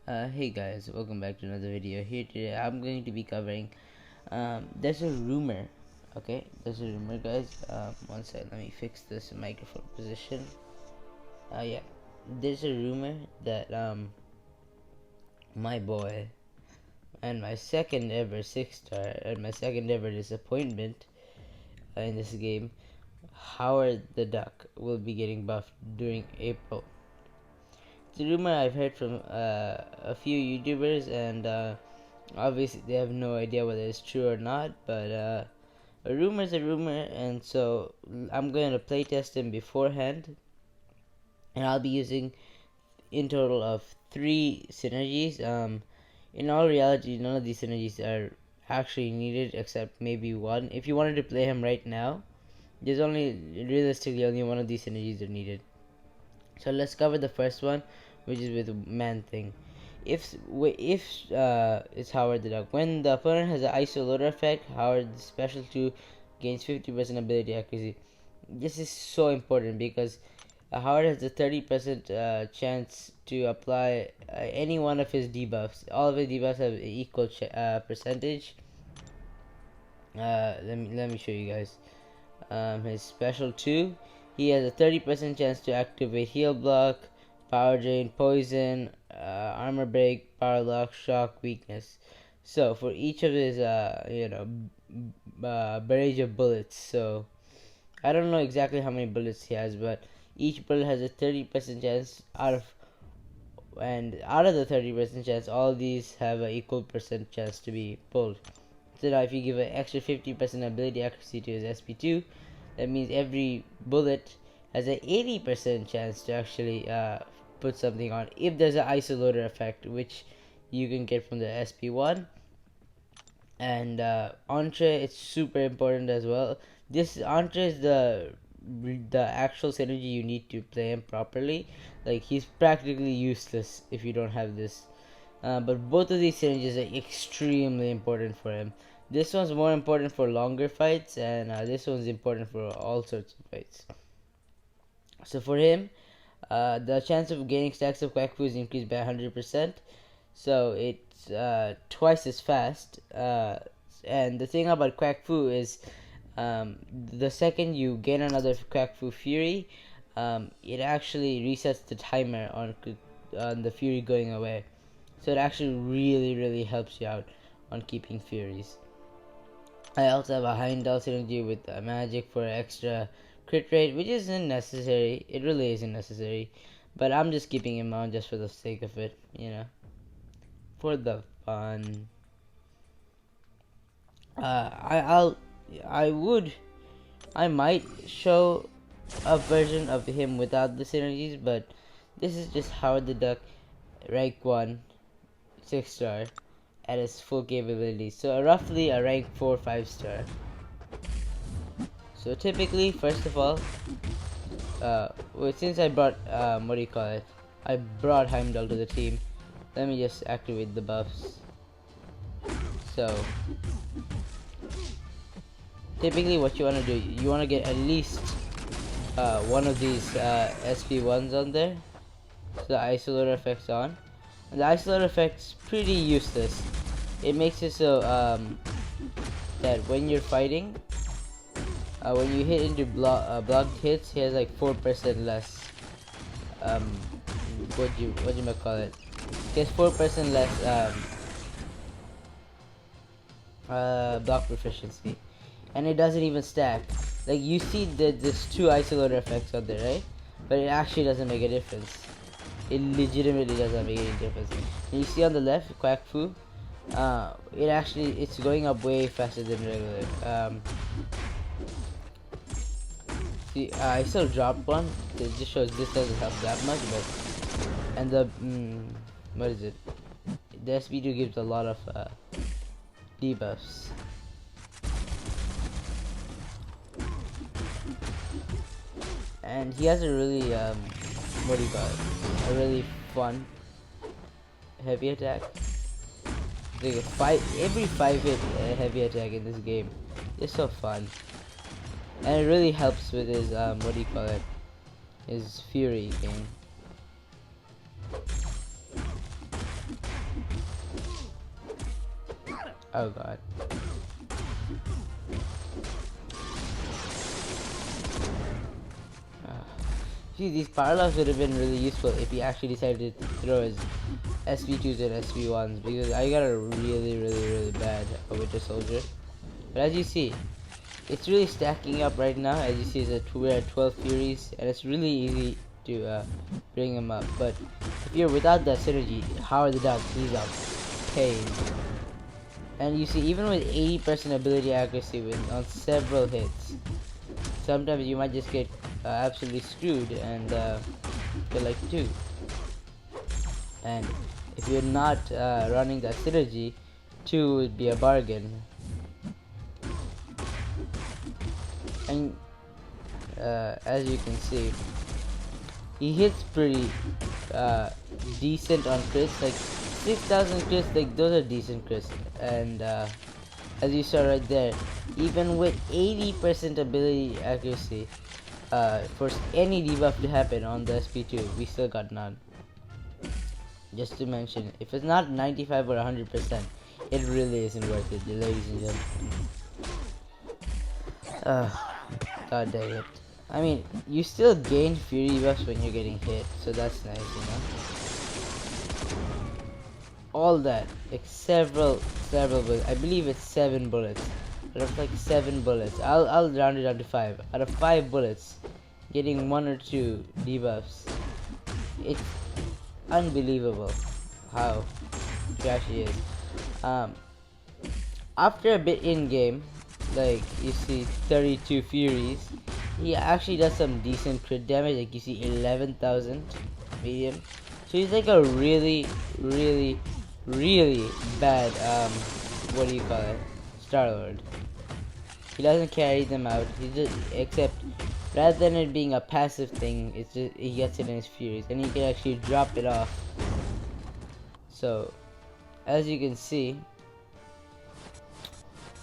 Hey guys, welcome back to another video. Here today I'm going to be covering there's a rumor. Okay, there's a rumor, guys. One second, let me fix this microphone position. Yeah, there's a rumor that my boy and my second ever 6-star and my second ever disappointment in this game, Howard the Duck, will be getting buffed during April. It's a rumor I've heard from a few YouTubers, and obviously they have no idea whether it's true or not, but a rumor is a rumor, and so I'm going to playtest him beforehand, and I'll be using in total of 3 synergies. In all reality, none of these synergies are actually needed except maybe one. If you wanted to play him right now, there's realistically only one of these synergies are needed. So let's cover the first one, which is with Man Thing. If it's Howard the Duck, when the opponent has an ISO loader effect, Howard's special 2 gains 50% ability accuracy. This is so important because Howard has a 30% chance to apply any one of his debuffs. All of his debuffs have equal percentage. Let me show you guys. His special 2, he has a 30% chance to activate heal block, power drain, poison, armor break, power lock, shock, weakness. So for each of his barrage of bullets, so I don't know exactly how many bullets he has, but each bullet has a 30% chance out of the 30% chance, all of these have an equal percent chance to be pulled. So now if you give an extra 50% ability accuracy to his SP2, that means every bullet has an 80% chance to actually put something on, if there's an ISO loader effect, which you can get from the SP1. And Entree, it's super important as well. This Entree is the actual synergy you need to play him properly. Like, he's practically useless if you don't have this. But both of these synergies are extremely important for him. This one's more important for longer fights, and this one's important for all sorts of fights. So for him, the chance of gaining stacks of Quack Fu is increased by 100%. So it's twice as fast. And the thing about Quack Fu is, the second you gain another Quack Fu Fury, it actually resets the timer on the Fury going away. So it actually really helps you out on keeping Furies. I also have a Heimdall synergy with magic for extra crit rate, which isn't necessary. It really isn't necessary, but I'm just keeping him on just for the sake of it, for the fun. I might show a version of him without the synergies, but this is just Howard the Duck, rank 1, 6-star. At its full capabilities, so roughly a rank 4 5-star. So typically, first of all, since I brought I brought Heimdall to the team. Let me just activate the buffs. So typically, what you want to do, you want to get at least one of these SP1s on there, so the isolator effect's on. And the isolator effect's pretty useless. It makes it so that when you're fighting, when you hit into blocked hits, he has like 4% less. What you call it? He has 4% less block proficiency, and it doesn't even stack. Like, you see that there's 2 isolator effects on there, right? But it actually doesn't make a difference. It legitimately doesn't make any difference. And you see on the left, Quack Fu, it's going up way faster than regular. See, I still dropped one. It just shows this doesn't help that much, but and the what is it? The SP2 gives a lot of debuffs. And he has a really a really fun heavy attack. Like every 5 hit heavy attack in this game is so fun, and it really helps with his his Fury game. Oh god. See, these parallels would have been really useful if he actually decided to throw his SP2s and SP1s, because I got a really bad Winter Soldier. But as you see, it's really stacking up right now. As you see, we're at 12 Furies, and it's really easy to bring him up. But if you're without that synergy, Howard the Duck, he's a pain. And you see, even with 80% ability accuracy on several hits, sometimes you might just get absolutely screwed and get like 2. And if you're not running that synergy, 2 would be a bargain. And as you can see, he hits pretty decent on crits, like 6,000 crits, like those are decent crits. And as you saw right there, even with 80% ability accuracy, for any debuff to happen on the SP2, we still got none. Just to mention, if it's not 95 or 100%, it really isn't worth it, ladies and gentlemen. God dang it. I mean, you still gain Fury buffs when you're getting hit, so that's nice, you know. All that, like several bullets. I believe it's 7 bullets. Out of like 7 bullets, I'll round it down to 5. Out of 5 bullets, getting 1 or 2 debuffs. It's unbelievable how it actually is. After a bit in game, like you see 32 Furies, he actually does some decent crit damage. Like you see 11,000 medium. So he's like a really bad what do you call it, Star-Lord. He doesn't carry them out. He just, except rather than it being a passive thing, it's just he gets it in his Furies, and he can actually drop it off. So as you can see,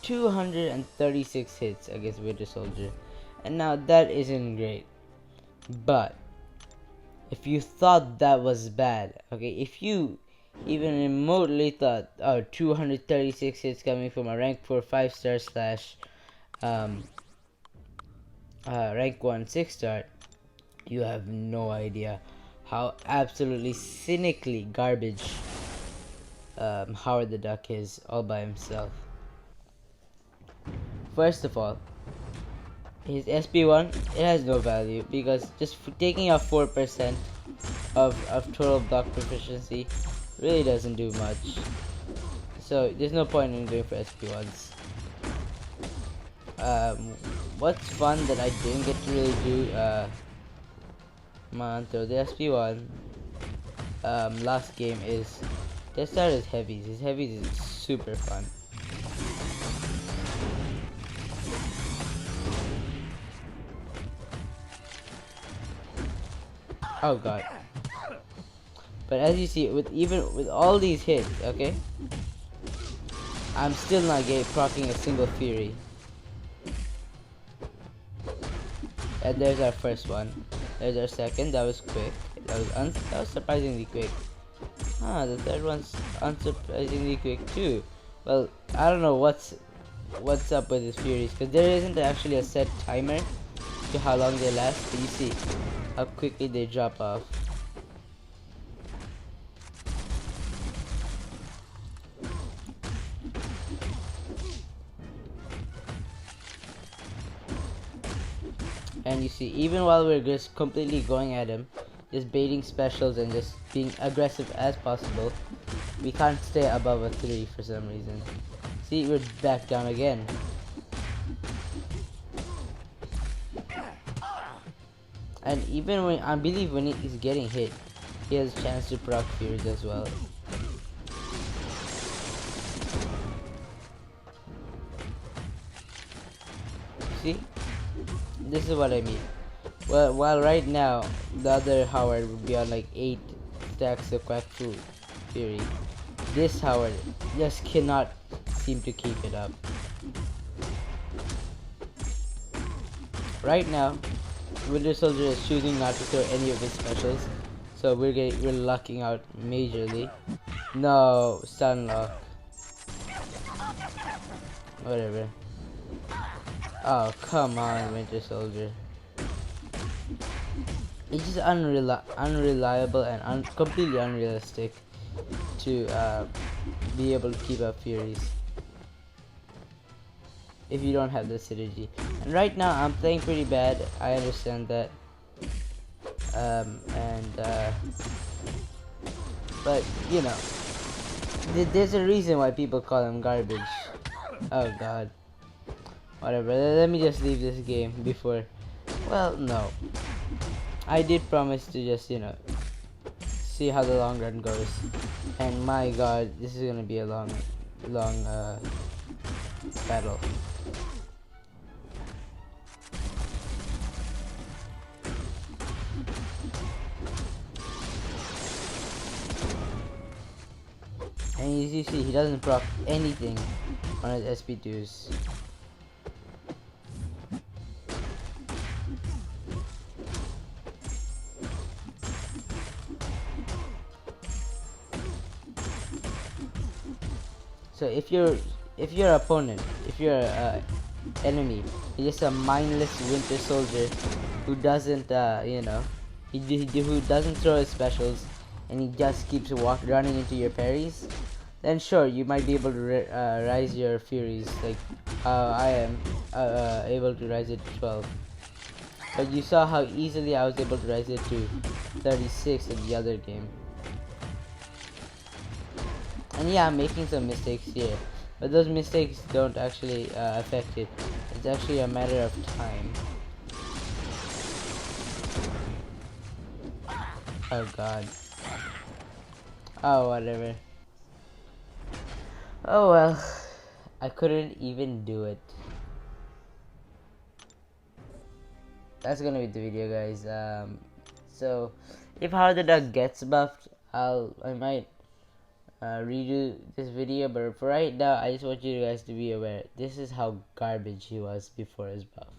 236 hits against Winter Soldier, and now that isn't great. But if you thought that was bad, okay, if you even remotely thought, oh, 236 hits coming from a rank 4 5-star slash rank 1 6-star, you have no idea how absolutely cynically garbage Howard the Duck is all by himself. First of all, his SP1, it has no value, because just taking out 4% of total block proficiency really doesn't do much. So there's no point in going for SP1s. What's fun that I didn't get to really do, come on, throw the SP1. Last game is, let's start his heavies. His heavies is super fun. Oh god. But as you see, even with all these hits, okay, I'm still not proccing a single Fury. And there's our first one. There's our second. That was quick. That was surprisingly quick. The third one's unsurprisingly quick too. Well, I don't know what's up with his Furies, because there isn't actually a set timer to how long they last, but you see how quickly they drop off. And you see, even while we're just completely going at him, just baiting specials and just being aggressive as possible, we can't stay above a 3 for some reason. See, we're back down again. And even when, I believe when he's getting hit, he has a chance to proc Furies as well. See? This is what I mean. Well, while right now, the other Howard would be on like 8 stacks of Quack Fury, this Howard just cannot seem to keep it up. Right now, Winter Soldier is choosing not to throw any of his specials, so we're lucking out majorly. No, Stunlock. Whatever. Oh, come on, Winter Soldier. It's just unreliable and completely unrealistic to be able to keep up Furies if you don't have the synergy. And right now I'm playing pretty bad. I understand that. But you know, there's a reason why people call him garbage. Oh god. Whatever. Let me just leave this game before. Well, no. I did promise to just, you know, see how the long run goes. And my god, this is gonna be a long battle. And as you see, he doesn't proc anything on his SP2s. So if your opponent, if your enemy is just a mindless Winter Soldier who doesn't, you know, who doesn't throw his specials and he just keeps running into your parries, then sure, you might be able to rise your Furies like I am able to rise it to 12. But you saw how easily I was able to rise it to 36 in the other game. And yeah, I'm making some mistakes here, but those mistakes don't actually affect it. It's actually a matter of time. Oh god. Oh, whatever. Oh well. I couldn't even do it. That's gonna be the video, guys. So if Howard the Duck gets buffed, I might redo this video, but for right now I just want you guys to be aware this is how garbage he was before his buff.